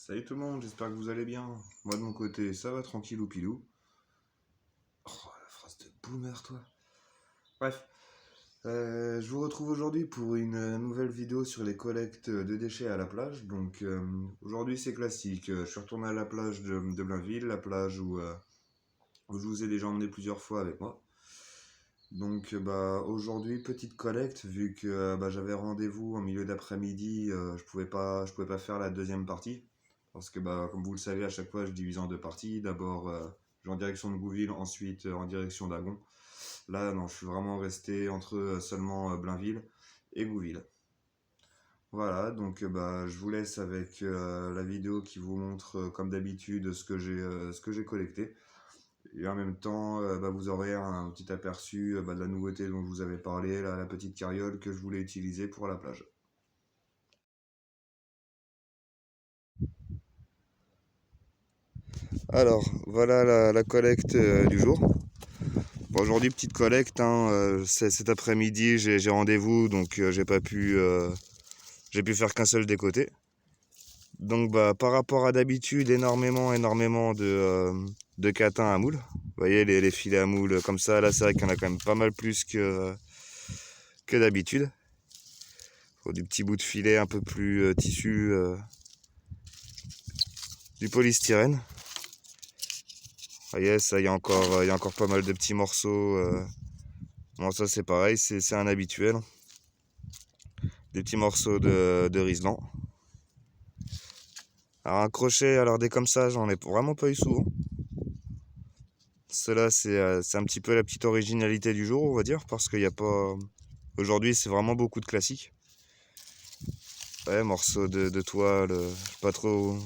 Salut tout le monde, j'espère que vous allez bien. Moi de mon côté, ça va tranquille ou pilou. Oh, la phrase de boomer, toi. Bref, je vous retrouve aujourd'hui pour une nouvelle vidéo sur les collectes de déchets à la plage. Donc aujourd'hui c'est classique. Je suis retourné à la plage de Blainville, la plage où je vous ai déjà emmené plusieurs fois avec moi. Donc aujourd'hui petite collecte vu que j'avais rendez-vous en milieu d'après-midi, je pouvais pas faire la deuxième partie parce que comme vous le savez à chaque fois je divise en deux parties. D'abord je vais en direction de Gouville, ensuite en direction d'Agon. Là non, je suis vraiment resté entre seulement Blainville et Gouville. Voilà, donc je vous laisse avec la vidéo qui vous montre comme d'habitude ce que j'ai collecté. Et en même temps, vous aurez un petit aperçu de la nouveauté dont je vous avais parlé, la petite carriole que je voulais utiliser pour la plage. Alors, voilà la collecte du jour. Bon, aujourd'hui, petite collecte, hein, cet après-midi, j'ai rendez-vous, donc j'ai pu faire qu'un seul des côtés. Donc, par rapport à d'habitude, énormément de catins à moule. Vous voyez, les filets à moule comme ça, là, c'est vrai qu'il y en a quand même pas mal plus que d'habitude. Faut du petit bout de filet un peu plus tissu, du polystyrène. Vous voyez, ça, il y a encore pas mal de petits morceaux. Bon, ça, c'est pareil, c'est un habituel. Des petits morceaux de riselant. Alors, un crochet, alors des comme ça, j'en ai vraiment pas eu souvent. Cela, c'est un petit peu la petite originalité du jour, on va dire, parce qu'il n'y a pas. Aujourd'hui, c'est vraiment beaucoup de classiques. Ouais, morceaux de toile, je sais pas trop.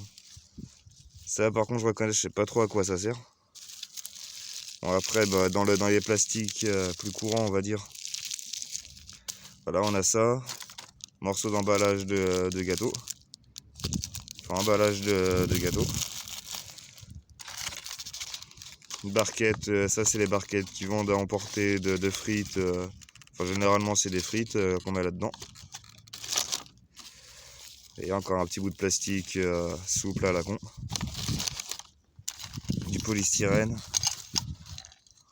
Ça, par contre, je reconnais, je sais pas trop à quoi ça sert. Bon, après, dans les plastiques plus courants, on va dire. Voilà, on a ça. Morceau d'emballage de gâteau. Enfin, emballage de gâteau. Une barquette, ça c'est les barquettes qui vendent à emporter de frites. Enfin, généralement, c'est des frites qu'on met là-dedans. Et encore un petit bout de plastique souple à la con. Du polystyrène.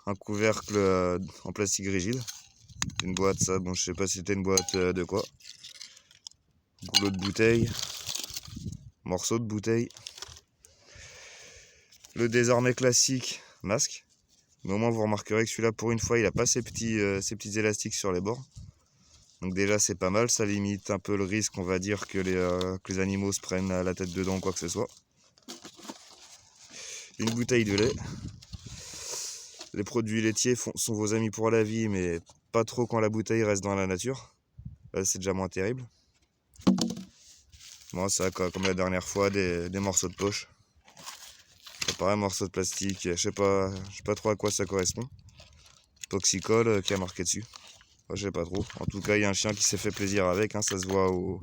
Un couvercle en plastique rigide. Une boîte, ça, bon, je sais pas si c'était une boîte de quoi. Goulot de bouteille. Morceau de bouteille. Le désormais classique masque. Mais au moins, vous remarquerez que celui-là, pour une fois, il n'a pas ces petits élastiques sur les bords. Donc déjà, c'est pas mal. Ça limite un peu le risque, on va dire, que les animaux se prennent la tête dedans ou quoi que ce soit. Une bouteille de lait. Les produits laitiers sont vos amis pour la vie, mais pas trop quand la bouteille reste dans la nature. Là, c'est déjà moins terrible. Moi, ça, comme la dernière fois, des morceaux de poche. C'est pareil, un morceau de plastique. Je sais pas trop à quoi ça correspond. Poxycol qui a marqué dessus. Enfin, je sais pas trop. En tout cas, il y a un chien qui s'est fait plaisir avec. Hein, ça se voit aux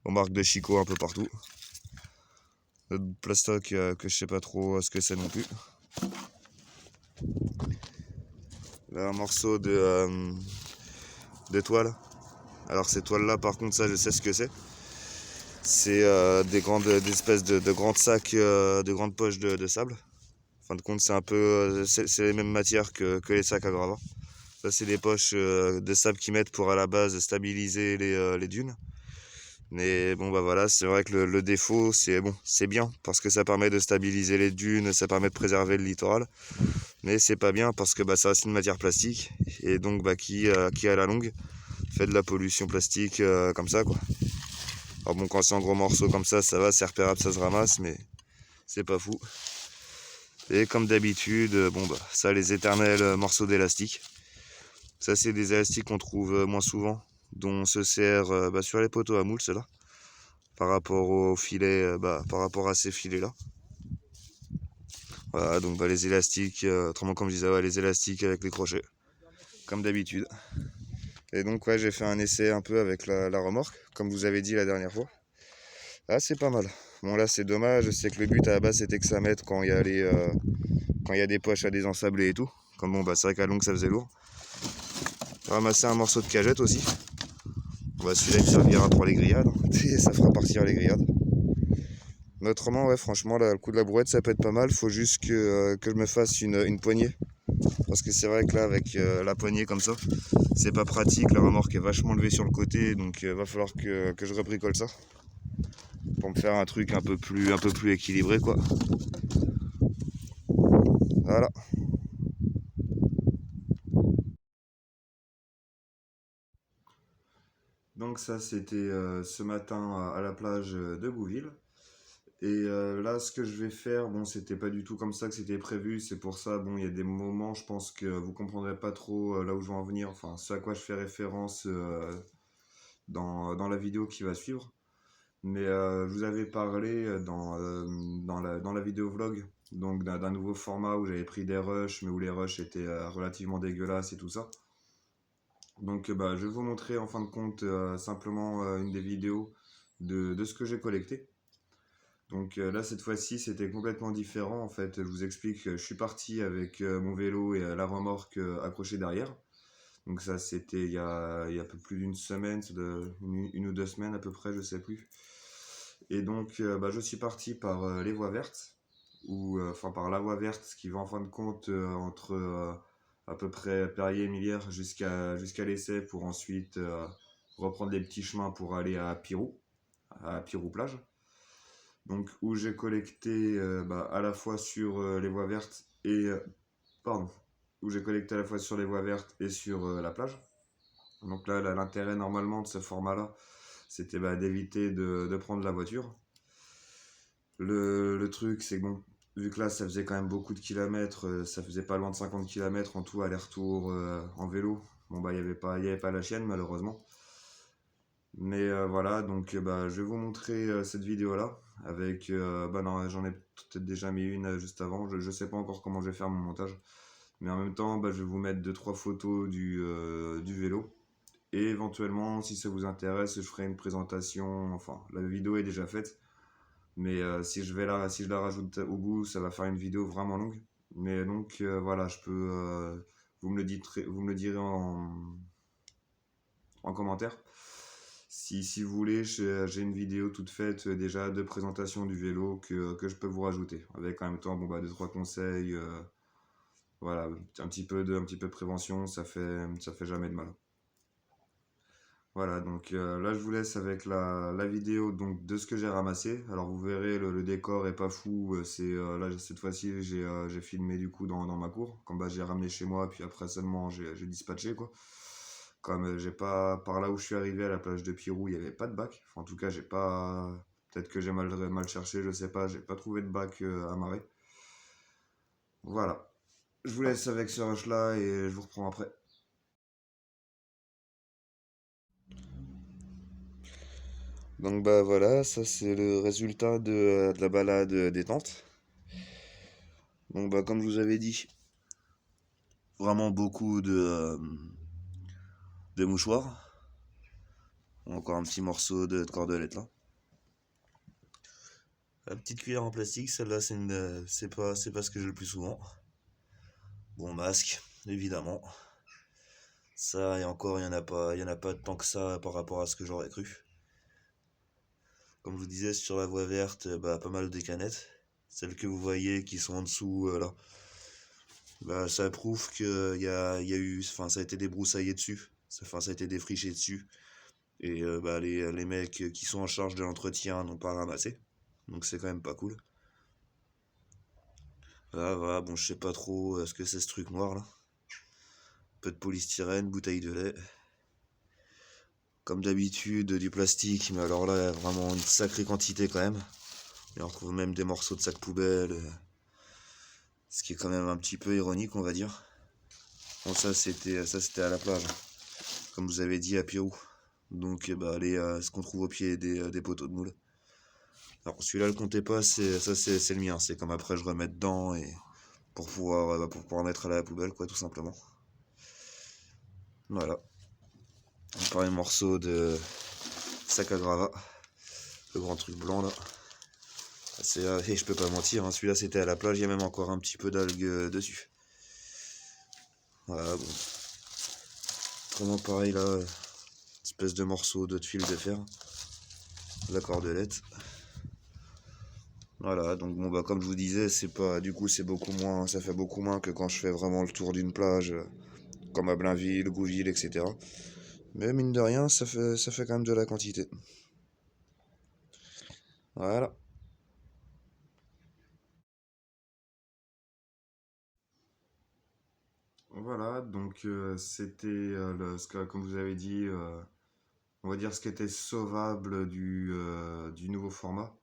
marques de Chico un peu partout. Notre plastoc que je sais pas trop ce que c'est non plus. Là, un morceau de toile. Alors ces toiles là par contre ça je sais ce que c'est. C'est des espèces de grands sacs, de grandes poches de sable. En fin de compte c'est un peu c'est les mêmes matières que les sacs à gravats. Ça c'est des poches de sable qu'ils mettent pour à la base stabiliser les dunes. Mais bon voilà, c'est vrai que le défaut c'est bien parce que ça permet de stabiliser les dunes, ça permet de préserver le littoral. Mais c'est pas bien parce que ça reste une matière plastique et donc qui à la longue fait de la pollution plastique comme ça quoi. Alors bon, quand c'est en gros morceaux comme ça va, c'est repérable, ça se ramasse, mais c'est pas fou. Et comme d'habitude, ça les éternels morceaux d'élastique. Ça c'est des élastiques qu'on trouve moins souvent, dont on se sert sur les poteaux à moule, ceux-là, par rapport aux filets, par rapport à ces filets-là. Voilà, donc les élastiques, autrement comme je disais, ouais, les élastiques avec les crochets, comme d'habitude. Et donc ouais, j'ai fait un essai un peu avec la remorque, comme vous avez dit la dernière fois. Ah, c'est pas mal. Bon là c'est dommage, c'est que le but à la base c'était que ça mette quand il y a quand il y a des poches à désensabler et tout. Comme c'est vrai qu'à longue ça faisait lourd. J'ai ramassé un morceau de cagette aussi. Celui-là il servira pour les grillades, et ça fera partir les grillades. Mais autrement, ouais, franchement, là, le coup de la brouette, ça peut être pas mal. Faut juste que je me fasse une poignée. Parce que c'est vrai que là, avec la poignée comme ça, c'est pas pratique. La remorque est vachement levée sur le côté. Donc, va falloir que je rebricole ça. Pour me faire un truc un peu plus équilibré, quoi. Voilà. Donc ça, c'était ce matin à la plage de Bouville. Et là, ce que je vais faire, bon, c'était pas du tout comme ça que c'était prévu. C'est pour ça, bon, il y a des moments, je pense que vous comprendrez pas trop là où je veux en venir. Enfin, ce à quoi je fais référence dans la vidéo qui va suivre. Mais je vous avais parlé dans la vidéo vlog, donc d'un nouveau format où j'avais pris des rushs, mais où les rushs étaient relativement dégueulasses et tout ça. Donc bah, je vais vous montrer en fin de compte simplement une des vidéos de ce que j'ai collecté. Donc là cette fois-ci c'était complètement différent en fait. Je vous explique, je suis parti avec mon vélo et la remorque accrochée derrière. Donc ça c'était il y a un peu plus d'une semaine, c'est une ou deux semaines à peu près, je sais plus. Et donc bah, je suis parti par les voies vertes, ou enfin par la voie verte qui va en fin de compte entre à peu près Perrier-Millière jusqu'à l'Essai pour ensuite reprendre les petits chemins pour aller à Pirou plage. Donc où j'ai collecté bah, à la fois sur les voies vertes et pardon, où j'ai collecté à la fois sur les voies vertes et sur la plage. Donc là, l'intérêt normalement de ce format-là, c'était bah, d'éviter de prendre la voiture. Le truc, c'est que bon, vu que là, ça faisait quand même beaucoup de kilomètres, ça faisait pas loin de 50 kilomètres en tout aller-retour en vélo. Bon, bah, il y avait pas la chienne, malheureusement. Mais voilà, donc bah, je vais vous montrer cette vidéo-là. Avec, bah non, j'en ai peut-être déjà mis une juste avant. Je sais pas encore comment je vais faire mon montage. Mais en même temps, bah, je vais vous mettre deux trois photos du vélo. Et éventuellement, si ça vous intéresse, je ferai une présentation. Enfin, la vidéo est déjà faite. Mais si je la rajoute au bout, ça va faire une vidéo vraiment longue. Mais donc voilà, vous me le direz en commentaire. Si vous voulez, j'ai une vidéo toute faite déjà de présentation du vélo que je peux vous rajouter. Avec en même temps bon, bah, deux, trois conseils. Voilà, un petit peu de prévention, ça fait jamais de mal. Voilà, donc là je vous laisse avec la vidéo donc, de ce que j'ai ramassé. Alors vous verrez, le décor est pas fou. Là cette fois-ci j'ai filmé du coup dans ma cour. Comme bah, j'ai ramené chez moi, puis après seulement j'ai dispatché quoi. Comme j'ai pas par là où je suis arrivé à la plage de Pirou, il n'y avait pas de bac. Enfin, en tout cas, j'ai pas. Peut-être que j'ai mal cherché, je sais pas. J'ai pas trouvé de bac à marée. Voilà. Je vous laisse avec ce rush là et je vous reprends après. Donc bah voilà, ça c'est le résultat de la balade détente. Donc bah comme je vous avais dit, vraiment beaucoup de mouchoirs. Encore un petit morceau de cordelette là. La petite cuillère en plastique, celle-là c'est pas ce que j'ai le plus souvent. Bon, masque, évidemment. Ça, et encore, il y en a pas tant que ça par rapport à ce que j'aurais cru. Comme je vous disais, sur la voie verte, bah, pas mal de canettes. Celles que vous voyez qui sont en dessous, là. Bah, ça prouve que il y a eu, enfin, ça a été débroussaillé dessus. Enfin, ça a été défriché dessus. Et bah, les mecs qui sont en charge de l'entretien n'ont pas ramassé. Donc c'est quand même pas cool. Là, voilà, bon, je sais pas trop ce que c'est ce truc noir là. Peu de polystyrène, bouteille de lait. Comme d'habitude, du plastique, mais alors là, vraiment une sacrée quantité quand même. Et on retrouve même des morceaux de sacs poubelles, ce qui est quand même un petit peu ironique, on va dire. Bon, ça c'était à la plage, comme vous avez dit, à Pirou. Donc, bah, ce qu'on trouve au pied des poteaux de moule. Alors, celui-là, le comptez pas, c'est le mien. C'est comme après, je remets dedans et pour pouvoir mettre à la poubelle, quoi, tout simplement. Voilà. Encore un morceau de sac à gravat. Le grand truc blanc, là. Et je peux pas mentir, hein, celui-là c'était à la plage, il y a même encore un petit peu d'algues dessus. Voilà, bon. Vraiment pareil là, espèce de morceau de fil de fer, la cordelette. Voilà, donc bon bah comme je vous disais, c'est pas du coup c'est beaucoup moins, ça fait beaucoup moins que quand je fais vraiment le tour d'une plage, comme à Blainville, Gouville, etc. Mais mine de rien, ça fait quand même de la quantité. Voilà. Voilà, donc c'était comme vous avez dit, on va dire ce qui était sauvable du nouveau format.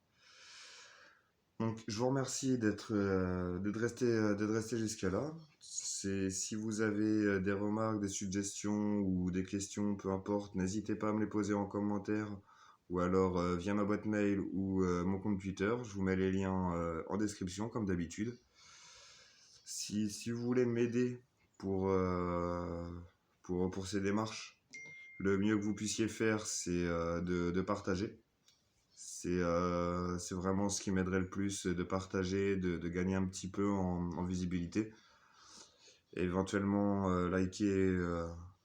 Donc je vous remercie d'être resté jusqu'à là. Si vous avez des remarques, des suggestions ou des questions, peu importe, n'hésitez pas à me les poser en commentaire ou alors via ma boîte mail ou mon compte Twitter. Je vous mets les liens en description comme d'habitude. Si vous voulez m'aider pour, euh, pour ces démarches, le mieux que vous puissiez faire, c'est de partager. C'est vraiment ce qui m'aiderait le plus, de partager, de gagner un petit peu en visibilité. Et éventuellement liker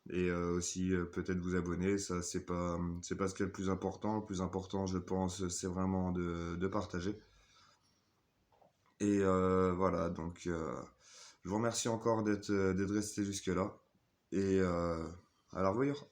et aussi peut-être vous abonner. Ça, c'est pas ce qui est le plus important. Le plus important, je pense, c'est vraiment de partager. Et voilà, donc je vous remercie encore d'être resté jusque-là. Et à la revoyure.